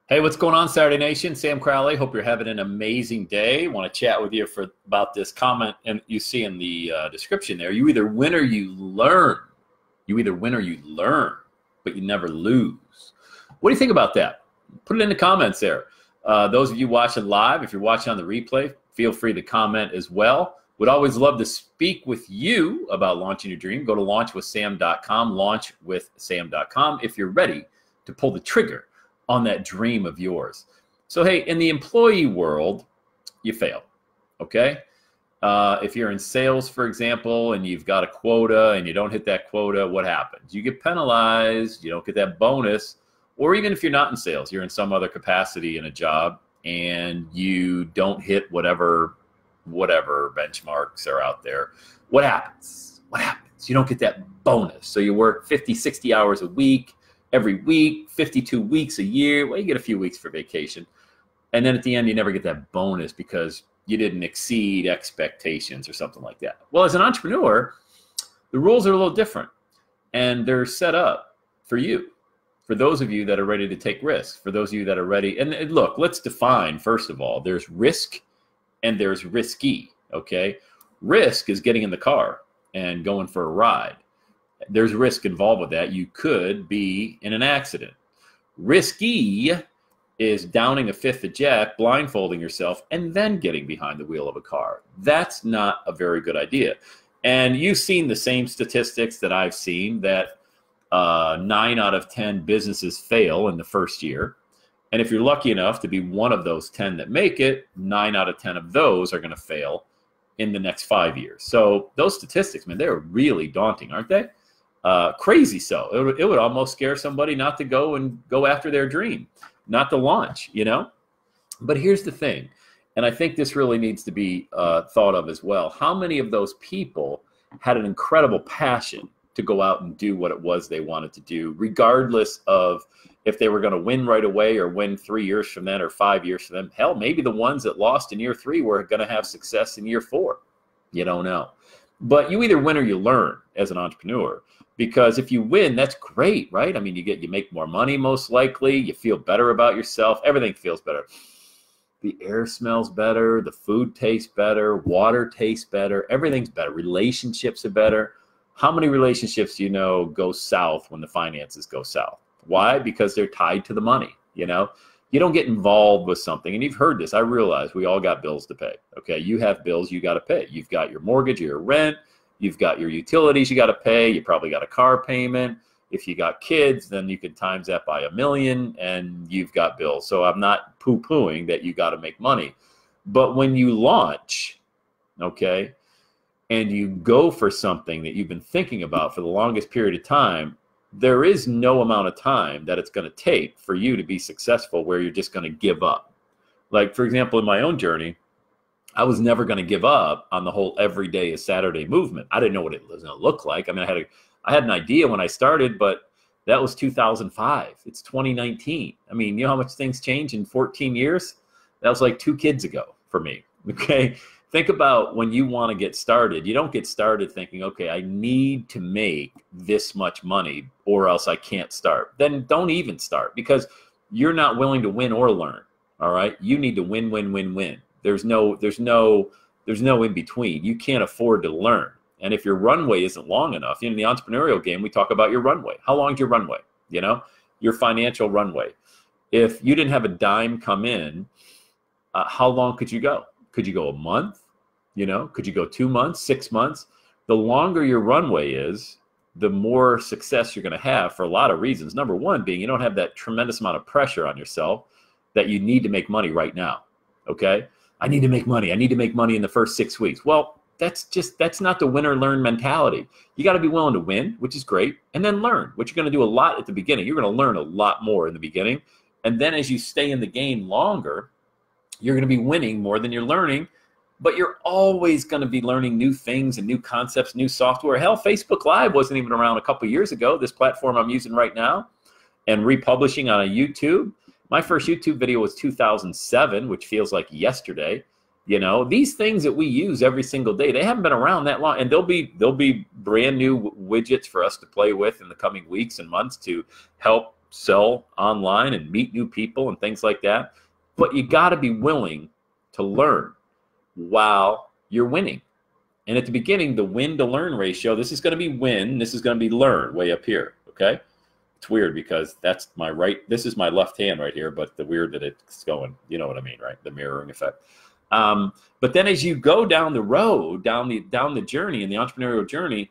Hey, what's going on, Saturday Nation? Sam Crowley. Hope you're having an amazing day. Want to chat with you about this comment and you see in the description there. You either win or you learn. You either win or you learn, but you never lose. What do you think about that? Put it in the comments there. Those of you watching live, if you're watching on the replay, feel free to comment as well. Would always love to speak with you about launching your dream. Go to launchwithsam.com, launchwithsam.com if you're ready to pull the trigger on that dream of yours. So, hey, in the employee world, you fail, okay? If you're in sales, for example, and you've got a quota and you don't hit that quota, what happens? You get penalized, you don't get that bonus, or even if you're not in sales, you're in some other capacity in a job and you don't hit whatever benchmarks are out there. What happens? What happens? You don't get that bonus. So you work 50, 60 hours a week, every week, 52 weeks a year. Well, you get a few weeks for vacation. And then at the end, you never get that bonus because you didn't exceed expectations or something like that. Well, as an entrepreneur, the rules are a little different. And they're set up for you, for those of you that are ready to take risks, for those of you that are ready. And look, let's define, first of all, there's risk and there's risky, okay? Risk is getting in the car and going for a ride. There's risk involved with that. You could be in an accident. Risky is downing a fifth of Jack, blindfolding yourself, and then getting behind the wheel of a car. That's not a very good idea. And you've seen the same statistics that I've seen, that 9 out of 10 businesses fail in the first year. And if you're lucky enough to be one of those 10 that make it, 9 out of 10 of those are going to fail in the next 5 years. So those statistics, man, they're really daunting, aren't they? Crazy so. It would almost scare somebody not to go after their dream, not to launch, you know? But here's the thing, and I think this really needs to be thought of as well. How many of those people had an incredible passion to go out and do what it was they wanted to do, regardless of if they were going to win right away or win 3 years from then or 5 years from then? Hell, maybe the ones that lost in year 3 were going to have success in year 4. You don't know. But you either win or you learn as an entrepreneur. Because if you win, that's great, right? I mean, you make more money most likely. You feel better about yourself. Everything feels better. The air smells better. The food tastes better. Water tastes better. Everything's better. Relationships are better. How many relationships do you know go south when the finances go south? Why? Because they're tied to the money, you know? You don't get involved with something, and you've heard this. I realize we all got bills to pay, okay? You have bills you got to pay. You've got your mortgage, your rent. You've got your utilities you got to pay. You probably got a car payment. If you got kids, then you can times that by 1,000,000 and you've got bills. So I'm not poo-pooing that you got to make money. But when you launch, okay, and you go for something that you've been thinking about for the longest period of time, there is no amount of time that it's going to take for you to be successful where you're just going to give up. Like, for example, in my own journey, I was never going to give up on the whole every day is Saturday movement. I didn't know what it was going to look like. I mean, I had an idea when I started, but that was 2005. It's 2019. I mean, you know how much things change in 14 years? That was like 2 kids ago for me, okay? Think about when you want to get started. You don't get started thinking, okay, I need to make this much money or else I can't start. Then don't even start because you're not willing to win or learn, all right? You need to win, win, win, win. There's no in between. You can't afford to learn. And if your runway isn't long enough, in the entrepreneurial game, we talk about your runway. How long is your runway? You know, your financial runway. If you didn't have a dime come in, how long could you go? Could you go a month? You know, could you go 2 months, 6 months? The longer your runway is, the more success you're going to have for a lot of reasons. Number one being you don't have that tremendous amount of pressure on yourself that you need to make money right now. Okay? I need to make money. I need to make money in the first 6 weeks. Well, that's not the win or learn mentality. You got to be willing to win, which is great, and then learn, which you're going to do a lot at the beginning. You're going to learn a lot more in the beginning. And then as you stay in the game longer, you're going to be winning more than you're learning, but you're always going to be learning new things and new concepts, new software. Hell, Facebook Live wasn't even around a couple years ago, this platform I'm using right now, and republishing on a YouTube. My first YouTube video was 2007, which feels like yesterday. You know, these things that we use every single day, they haven't been around that long, and there'll be brand new widgets for us to play with in the coming weeks and months to help sell online and meet new people and things like that. But you got to be willing to learn while you're winning. And at the beginning, the win to learn ratio, this is going to be win, this is going to be learn way up here, okay? It's weird because that's my right, this is my left hand right here, but the weird that it's going, you know what I mean, right? The mirroring effect. But then as you go down the road, down the journey, in the entrepreneurial journey,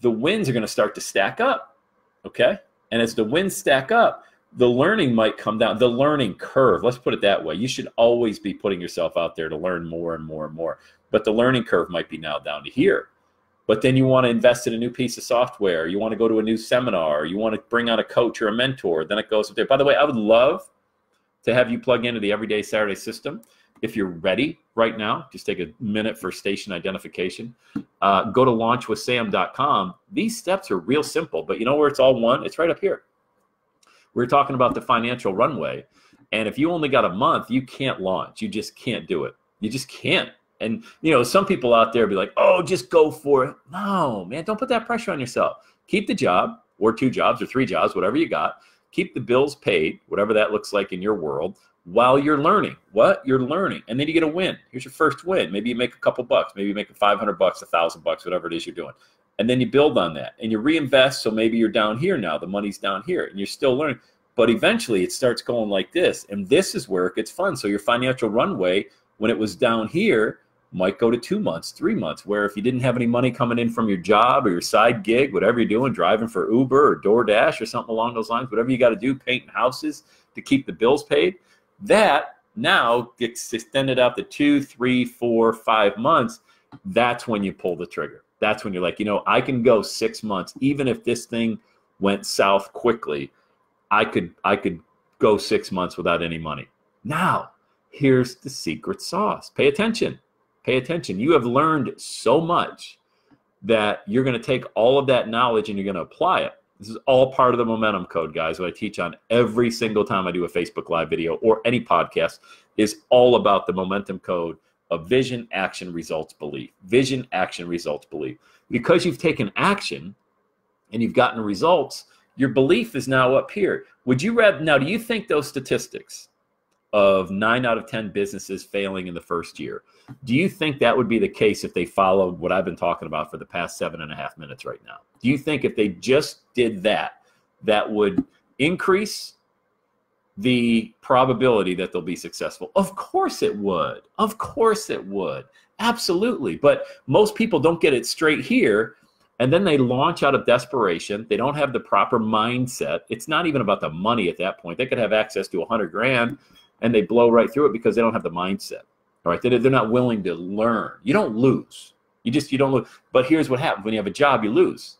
the wins are going to start to stack up, okay? And as the wins stack up, the learning might come down, the learning curve, let's put it that way. You should always be putting yourself out there to learn more and more and more. But the learning curve might be now down to here. But then you want to invest in a new piece of software. You want to go to a new seminar. You want to bring on a coach or a mentor. Then it goes up there. By the way, I would love to have you plug into the Everyday Saturday system. If you're ready right now, just take a minute for station identification. Go to launchwithsam.com. These steps are real simple, but you know where it's all one? It's right up here. We're talking about the financial runway. And if you only got a month, you can't launch. You just can't do it. You just can't. And, you know, some people out there be like, oh, just go for it. No, man, don't put that pressure on yourself. Keep the job or 2 jobs or 3 jobs, whatever you got. Keep the bills paid, whatever that looks like in your world, while you're learning. What? You're learning. And then you get a win. Here's your first win. Maybe you make a couple bucks. Maybe you make $500, $1,000, whatever it is you're doing. And then you build on that. And you reinvest, so maybe you're down here now. The money's down here. And you're still learning. But eventually it starts going like this. And this is where it gets fun. So your financial runway, when it was down here, might go to 2 months, 3 months, where if you didn't have any money coming in from your job or your side gig, whatever you're doing, driving for Uber or DoorDash or something along those lines, whatever you got to do, painting houses to keep the bills paid, that now gets extended out to 2, 3, 4, 5 months. That's when you pull the trigger. That's when you're like, you know, I can go 6 months. Even if this thing went south quickly, I could go 6 months without any money. Now, here's the secret sauce. Pay attention. Pay attention. You have learned so much that you're going to take all of that knowledge and you're going to apply it. This is all part of the momentum code, guys, what I teach on every single time I do a Facebook Live video or any podcast is all about the momentum code of vision, action, results, belief. Vision, action, results, belief. Because you've taken action and you've gotten results, your belief is now up here. Would you rather, now do you think those statistics of 9 out of 10 businesses failing in the first year, do you think that would be the case if they followed what I've been talking about for the past 7.5 minutes right now? Do you think if they just did that, that would increase the probability that they'll be successful? Of course it would. Of course it would. Absolutely. But most people don't get it straight here, and then they launch out of desperation. They don't have the proper mindset. It's not even about the money at that point. They could have access to 100 grand and they blow right through it because they don't have the mindset. All right, they're not willing to learn. You don't lose. You don't lose. But here's what happens. When you have a job, you lose.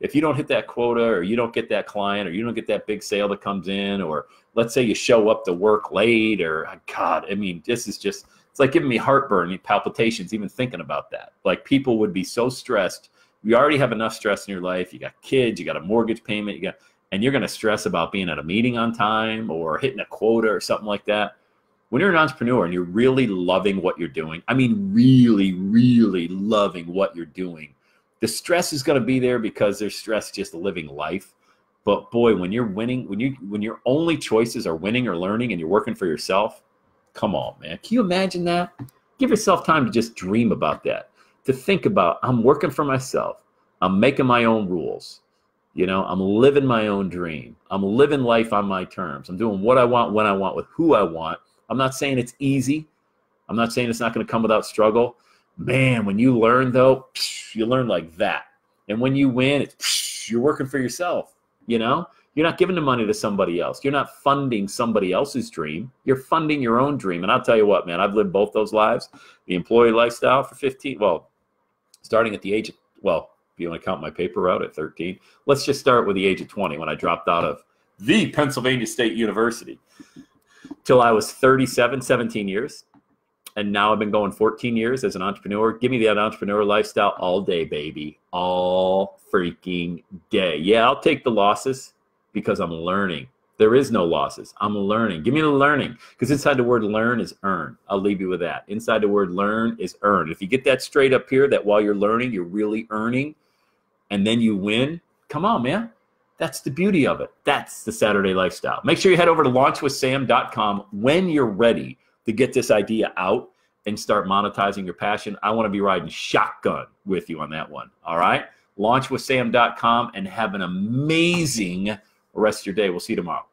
If you don't hit that quota or you don't get that client or you don't get that big sale that comes in, or let's say you show up to work late, or God, I mean, this is just, it's like giving me heartburn, palpitations, even thinking about that. Like people would be so stressed. You already have enough stress in your life. You got kids, you got a mortgage payment, and you're going to stress about being at a meeting on time or hitting a quota or something like that. When you're an entrepreneur and you're really loving what you're doing, I mean really, really loving what you're doing, the stress is going to be there because there's stress just living life. But boy, when you're winning, when your only choices are winning or learning and you're working for yourself, come on, man. Can you imagine that? Give yourself time to just dream about that, to think about, I'm working for myself. I'm making my own rules. You know, I'm living my own dream. I'm living life on my terms. I'm doing what I want, when I want, with who I want. I'm not saying it's easy. I'm not saying it's not going to come without struggle. Man, when you learn, though, you learn like that. And when you win, it's you're working for yourself. You know, you're not giving the money to somebody else. You're not funding somebody else's dream. You're funding your own dream. And I'll tell you what, man, I've lived both those lives. The employee lifestyle for 15, well, starting at the age of, well, if you want to count my paper route at 13, let's just start with the age of 20 when I dropped out of the Pennsylvania State University till I was 37, 17 years. And now I've been going 14 years as an entrepreneur. Give me that entrepreneur lifestyle all day, baby. All freaking day. Yeah, I'll take the losses because I'm learning. There is no losses. I'm learning. Give me the learning, because inside the word learn is earn. I'll leave you with that. Inside the word learn is earn. If you get that straight up here, that while you're learning, you're really earning, and then you win, come on, man. That's the beauty of it. That's the Saturday lifestyle. Make sure you head over to launchwithsam.com when you're ready to get this idea out and start monetizing your passion. I want to be riding shotgun with you on that one. All right? Launchwithsam.com, and have an amazing rest of your day. We'll see you tomorrow.